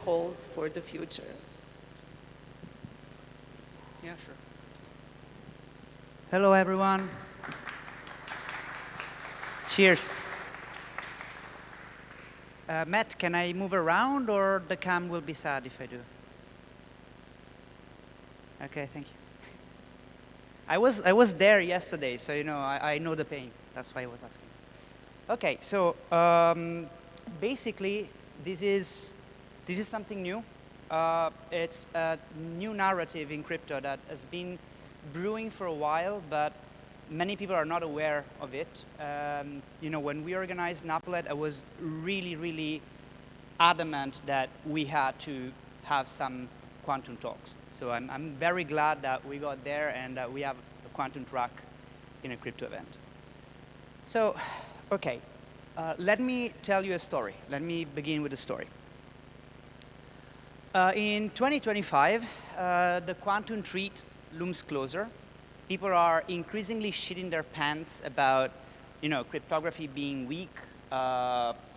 holds for the future. Yeah, sure. Hello, everyone. Cheers. Matt, can I move around, or the cam will be sad if I do? Okay, thank you. I was there yesterday, so I know the pain. That's why I was asking. Okay, so basically, this is something new. It's a new narrative in crypto that has been brewing for a while, but many people are not aware of it. When we organized NapulETH, I was really adamant that we had to have some quantum talks. So I'm very glad that we got there and that we have a quantum track in a crypto event. So, okay, let me tell you a story. Let me begin with a story. In 2025, the quantum treat looms closer. People are increasingly shitting their pants about, cryptography being weak,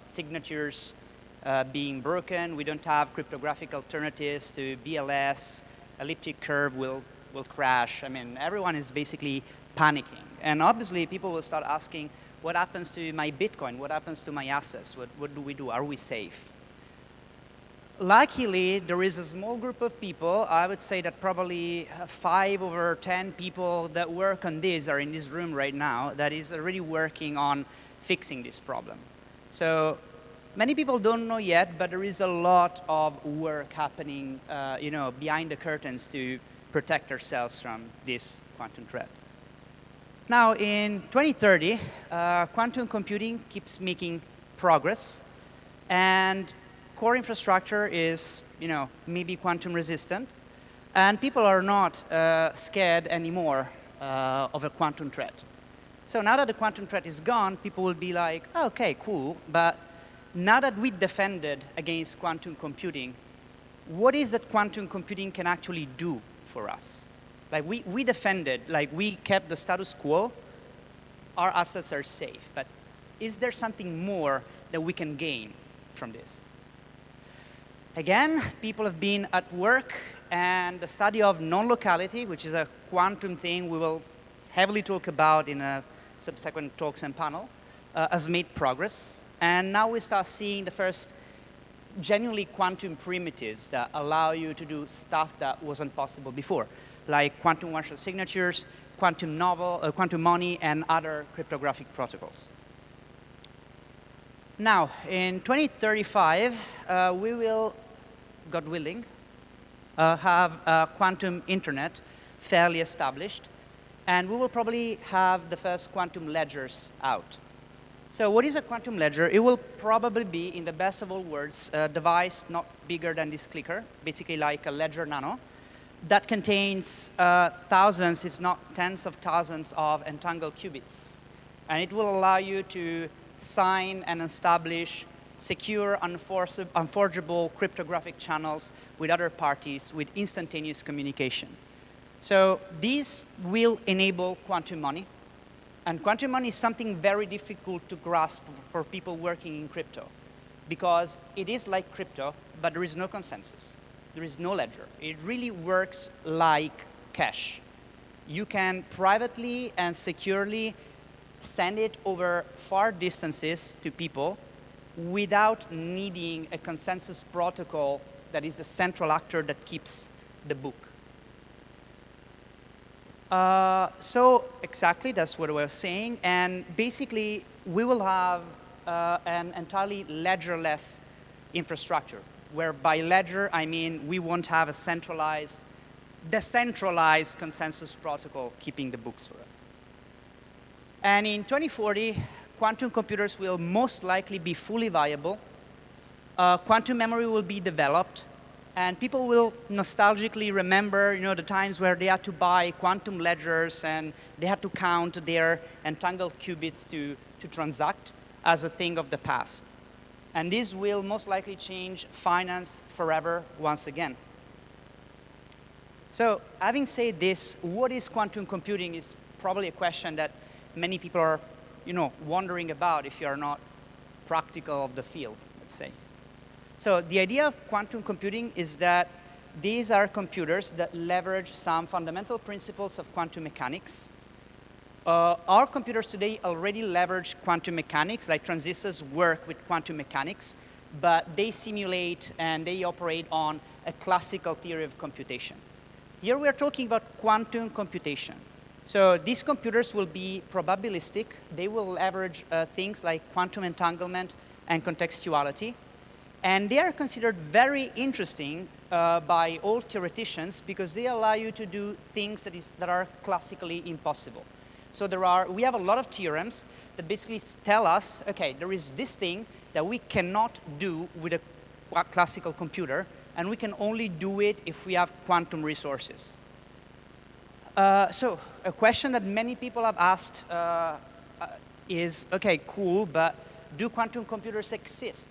signatures being broken. We don't have cryptographic alternatives to BLS. Elliptic curve will crash. I mean, everyone is basically panicking. And obviously, people will start asking, what happens to my Bitcoin? What happens to my assets? What do we do? Are we safe? Luckily, there is a small group of people, I would say that probably 5 over 10 people that work on this are in this room right now, that is already working on fixing this problem. So many people don't know yet, but there is a lot of work happening behind the curtains to protect ourselves from this quantum threat. Now, in 2030, quantum computing keeps making progress, and core infrastructure is, maybe quantum resistant, and people are not scared anymore of a quantum threat. So now that the quantum threat is gone, people will be like, oh, okay, cool, but now that we defended against quantum computing, what is that quantum computing can actually do for us? Like we defended, like we kept the status quo, our assets are safe, but is there something more that we can gain from this? Again, people have been at work, and the study of non-locality, which is a quantum thing we will heavily talk about in a subsequent talks and panel, has made progress. And now we start seeing the first genuinely quantum primitives that allow you to do stuff that wasn't possible before, like quantum one-shot signatures, quantum money, and other cryptographic protocols. Now, in 2035, we will, God willing, have a quantum internet fairly established, and we will probably have the first quantum ledgers out. So what is a quantum ledger? It will probably be, in the best of all worlds, a device not bigger than this clicker, basically like a Ledger Nano, that contains thousands, if not tens of thousands of entangled qubits. And it will allow you to sign and establish secure, unforgeable cryptographic channels with other parties with instantaneous communication. So these will enable quantum money. And quantum money is something very difficult to grasp for people working in crypto, because it is like crypto, but there is no consensus. There is no ledger. It really works like cash. You can privately and securely send it over far distances to people without needing a consensus protocol that is the central actor that keeps the book. So exactly, that's what I was saying. And basically, we will have an entirely ledgerless infrastructure, where by ledger, I mean we won't have a centralized, decentralized consensus protocol keeping the books for us. And in 2040, quantum computers will most likely be fully viable. Quantum memory will be developed, and people will nostalgically remember, the times where they had to buy quantum ledgers and they had to count their entangled qubits to transact as a thing of the past. And this will most likely change finance forever once again. So having said this, what is quantum computing is probably a question that many people are, wondering about if you are not practical of the field, let's say. So the idea of quantum computing is that these are computers that leverage some fundamental principles of quantum mechanics. Our computers today already leverage quantum mechanics, like transistors work with quantum mechanics, but they simulate and they operate on a classical theory of computation. Here we are talking about quantum computation. So these computers will be probabilistic. They will leverage things like quantum entanglement and contextuality. And they are considered very interesting by all theoreticians because they allow you to do things that are classically impossible. So we have a lot of theorems that basically tell us, okay, there is this thing that we cannot do with a classical computer, and we can only do it if we have quantum resources. So a question that many people have asked is, okay, cool, but do quantum computers exist?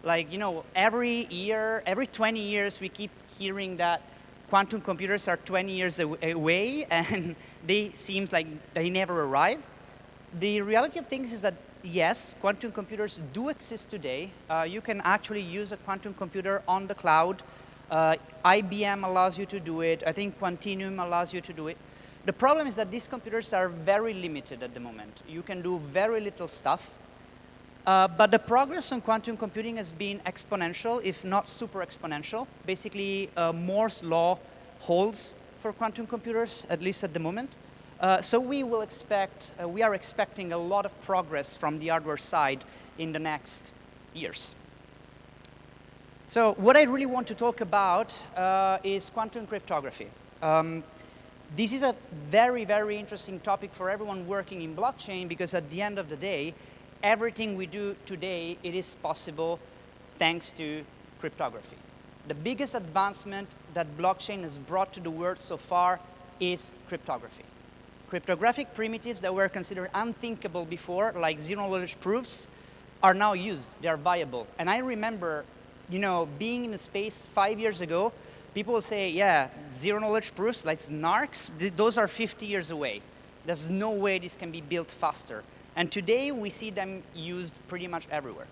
Like, every year, every 20 years, we keep hearing that quantum computers are 20 years away, and they seem like they never arrive. The reality of things is that, yes, quantum computers do exist today. You can actually use a quantum computer on the cloud. IBM allows you to do it. I think Quantinuum allows you to do it. The problem is that these computers are very limited at the moment. You can do very little stuff. But the progress on quantum computing has been exponential, if not super exponential. Basically, Moore's law holds for quantum computers, at least at the moment. So we are expecting a lot of progress from the hardware side in the next years. So what I really want to talk about is quantum cryptography. This is a very, very interesting topic for everyone working in blockchain because at the end of the day, everything we do today, it is possible thanks to cryptography. The biggest advancement that blockchain has brought to the world so far is cryptography. Cryptographic primitives that were considered unthinkable before, like zero-knowledge proofs, are now used. They are viable. And I remember, being in the space 5 years ago, people will say, yeah, zero-knowledge proofs, like NARCs, those are 50 years away. There's no way this can be built faster. And today, we see them used pretty much everywhere.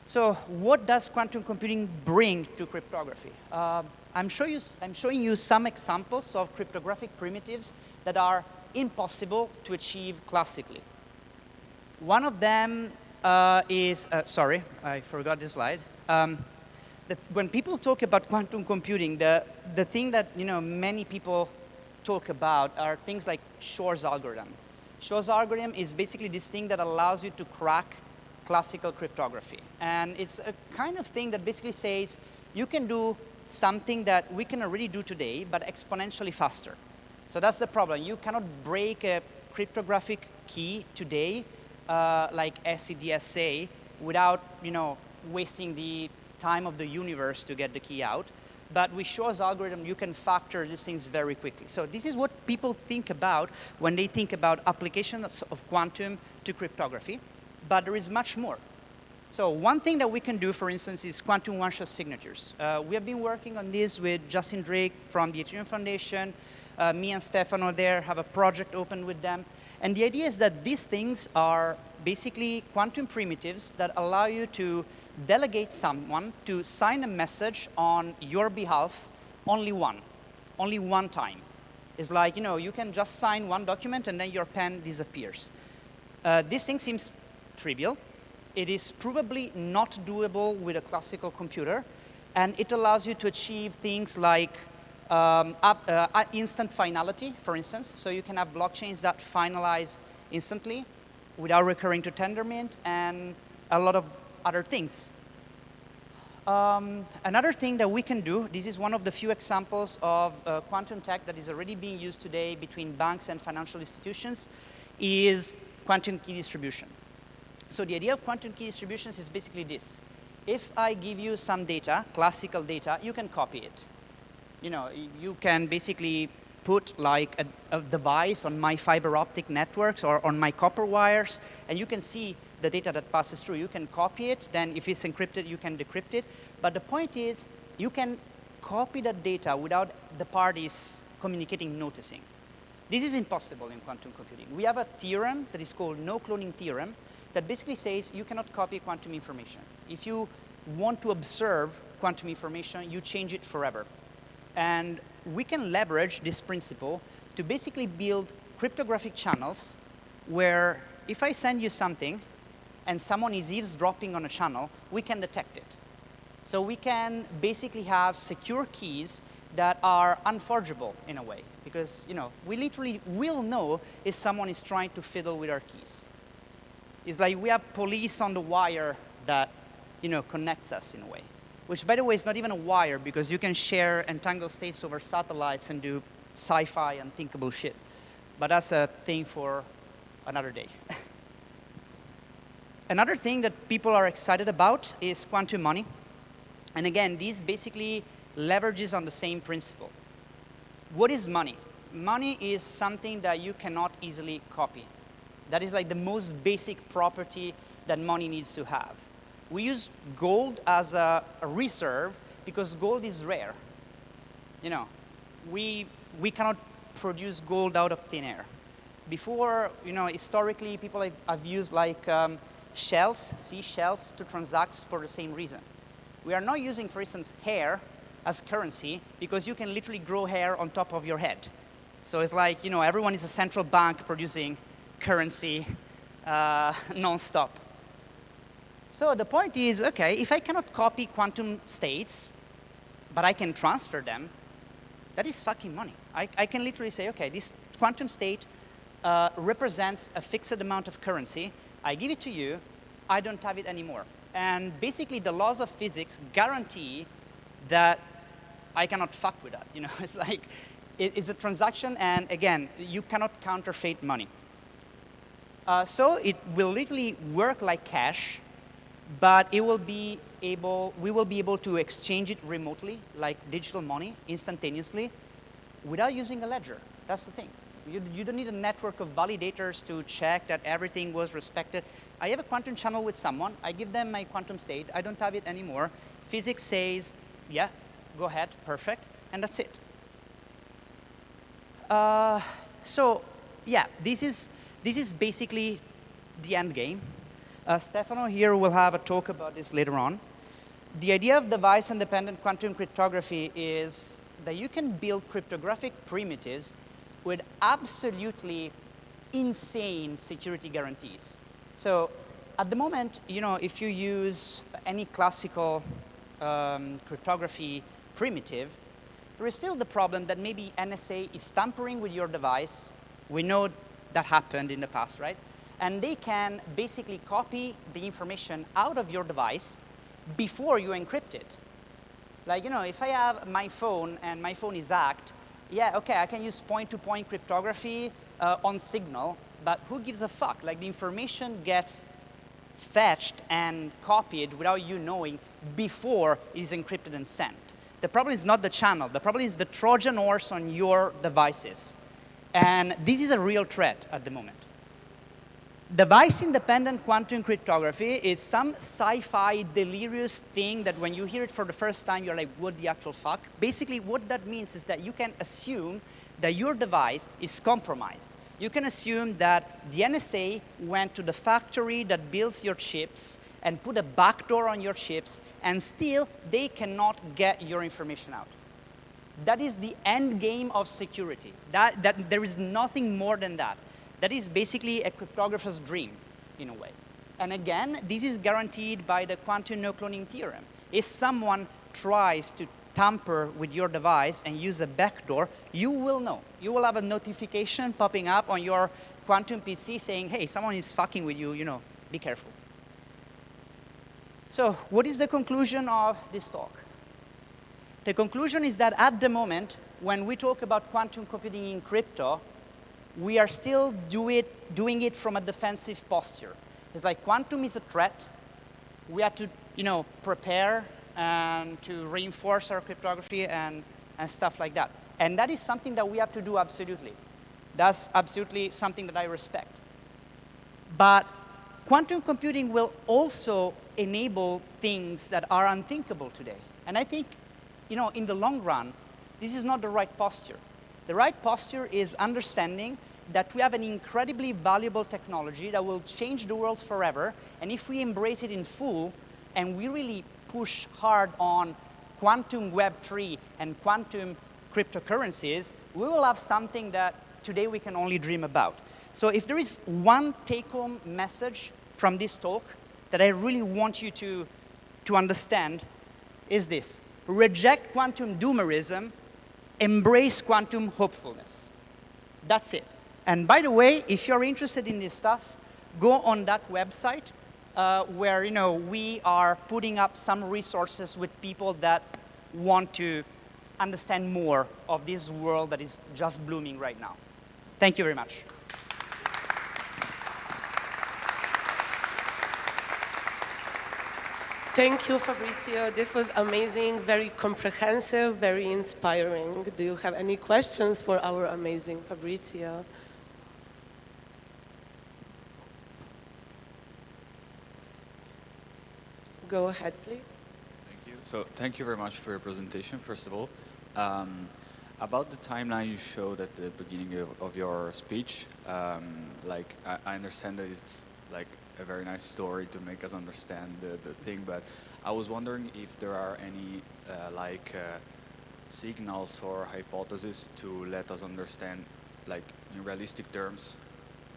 So what does quantum computing bring to cryptography? I'm showing you some examples of cryptographic primitives that are impossible to achieve classically. One of them is, sorry, I forgot this slide. When people talk about quantum computing, the thing that many people talk about are things like Shor's algorithm. Shor's algorithm is basically this thing that allows you to crack classical cryptography. And it's a kind of thing that basically says you can do something that we can already do today, but exponentially faster. So that's the problem. You cannot break a cryptographic key today, like SCDSA, without wasting the time of the universe to get the key out. But with Shor's algorithm, you can factor these things very quickly. So this is what people think about when they think about applications of quantum to cryptography. But there is much more. So one thing that we can do, for instance, is quantum one-shot signatures. We have been working on this with Justin Drake from the Ethereum Foundation. Me and Stefano there have a project open with them. And the idea is that these things are basically quantum primitives that allow you to delegate someone to sign a message on your behalf only one time. It's like, you can just sign one document and then your pen disappears. This thing seems trivial. It is provably not doable with a classical computer, and it allows you to achieve things like instant finality, for instance. So you can have blockchains that finalize instantly without recurring to tendermint, and a lot of other things. Another thing that we can do, this is one of the few examples of quantum tech that is already being used today between banks and financial institutions, is quantum key distribution. So the idea of quantum key distributions is basically this. If I give you some data, classical data, you can copy it. You can basically put like a device on my fiber optic networks or on my copper wires, and you can see the data that passes through. You can copy it, then if it's encrypted, you can decrypt it. But the point is, you can copy that data without the parties communicating, noticing. This is impossible in quantum computing. We have a theorem that is called no cloning theorem that basically says you cannot copy quantum information. If you want to observe quantum information, you change it forever. And we can leverage this principle to basically build cryptographic channels where if I send you something and someone is eavesdropping on a channel, we can detect it. So we can basically have secure keys that are unforgeable in a way, because we literally will know if someone is trying to fiddle with our keys. It's like we have police on the wire that connects us in a way, which by the way is not even a wire, because you can share entangled states over satellites and do sci-fi unthinkable shit. But that's a thing for another day. Another thing that people are excited about is quantum money. And again, this basically leverages on the same principle. What is money? Money is something that you cannot easily copy. That is like the most basic property that money needs to have. We use gold as a reserve because gold is rare. We cannot produce gold out of thin air. Before, historically, people have used like shells, seashells, to transact for the same reason. We are not using, for instance, hair as currency because you can literally grow hair on top of your head. So it's like, everyone is a central bank producing currency non-stop. So the point is, okay, if I cannot copy quantum states, but I can transfer them, that is fucking money. I can literally say, okay, this quantum state represents a fixed amount of currency. I give it to you. I don't have it anymore. And basically, the laws of physics guarantee that I cannot fuck with that. It's like, it's a transaction, and again, you cannot counterfeit money. So it will literally work like cash, but we will be able to exchange it remotely, like digital money, instantaneously, without using a ledger. That's the thing. You don't need a network of validators to check that everything was respected. I have a quantum channel with someone. I give them my quantum state. I don't have it anymore. Physics says, yeah, go ahead, perfect, and that's it. So, yeah, this is basically the end game. Stefano here will have a talk about this later on. The idea of device-independent quantum cryptography is that you can build cryptographic primitives with absolutely insane security guarantees. So at the moment, if you use any classical cryptography primitive, there is still the problem that maybe NSA is tampering with your device. We know that happened in the past, right? And they can basically copy the information out of your device before you encrypt it. Like, if I have my phone and my phone is hacked, yeah, okay, I can use point-to-point cryptography on Signal, but who gives a fuck? Like, the information gets fetched and copied without you knowing before it is encrypted and sent. The problem is not the channel. The problem is the Trojan horse on your devices. And this is a real threat at the moment. Device-independent quantum cryptography is some sci-fi delirious thing that when you hear it for the first time, you're like, what the actual fuck? Basically, what that means is that you can assume that your device is compromised. You can assume that the NSA went to the factory that builds your chips and put a backdoor on your chips, and still they cannot get your information out. That is the end game of security. There is nothing more than that. That is basically a cryptographer's dream, in a way. And again, this is guaranteed by the quantum no-cloning theorem. If someone tries to tamper with your device and use a backdoor, you will know. You will have a notification popping up on your quantum PC saying, hey, someone is fucking with you, be careful. So what is the conclusion of this talk? The conclusion is that at the moment, when we talk about quantum computing in crypto, we are still doing it from a defensive posture. It's like quantum is a threat. We have to, prepare and to reinforce our cryptography and stuff like that. And that is something that we have to do absolutely. That's absolutely something that I respect. But quantum computing will also enable things that are unthinkable today. And I think, in the long run, this is not the right posture. The right posture is understanding that we have an incredibly valuable technology that will change the world forever, and if we embrace it in full, and we really push hard on quantum Web3 and quantum cryptocurrencies, we will have something that today we can only dream about. So if there is one take-home message from this talk that I really want you to understand, is this: reject quantum doomerism, embrace quantum hopefulness. That's it. And by the way, if you're interested in this stuff, go on that website where we are putting up some resources with people that want to understand more of this world that is just blooming right now. Thank you very much. Thank you, Fabrizio. This was amazing, very comprehensive, very inspiring. Do you have any questions for our amazing Fabrizio? Go ahead, please. Thank you. So thank you very much for your presentation, first of all. About the timeline you showed at the beginning of your speech, like I understand that it's like a very nice story to make us understand the thing, but I was wondering if there are any signals or hypotheses to let us understand, like in realistic terms,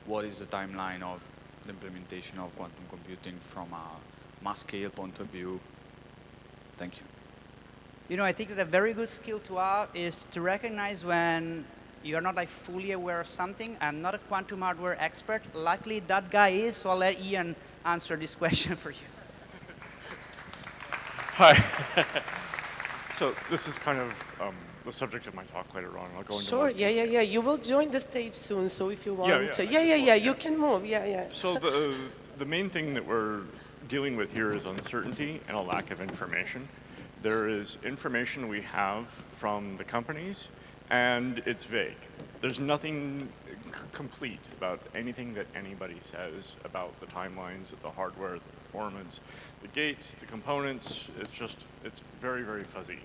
what is the timeline of the implementation of quantum computing from a mass scale point of view. Thank you. I think that a very good skill to have is to recognize when you're not like fully aware of something. I'm not a quantum hardware expert. Luckily, that guy is, so I'll let Ian answer this question for you. Hi. So this is kind of the subject of my talk later on. I'll go into Sure, yeah. You will join the stage soon, so if you want to. Yeah, You can move, yeah. So the main thing that we're dealing with here is uncertainty and a lack of information. There is information we have from the companies, and it's vague. There's nothing complete about anything that anybody says about the timelines of the hardware, the performance, the gates, the components. It's very, very fuzzy.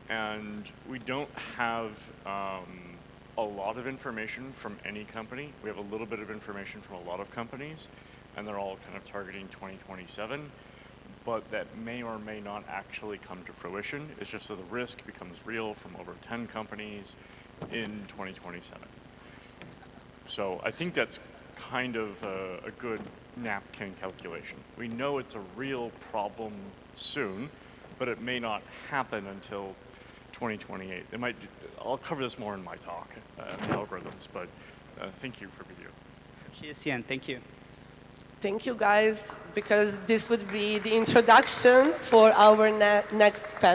And we don't have a lot of information from any company. We have a little bit of information from a lot of companies, and they're all kind of targeting 2027. But that may or may not actually come to fruition. It's just that the risk becomes real from over 10 companies in 2027. So I think that's kind of a good napkin calculation. We know it's a real problem soon, but it may not happen until 2028. I'll cover this more in my talk, the algorithms, but thank you for being here. Cheers, Ian. Thank you. Thank you, guys, because this would be the introduction for our next panel.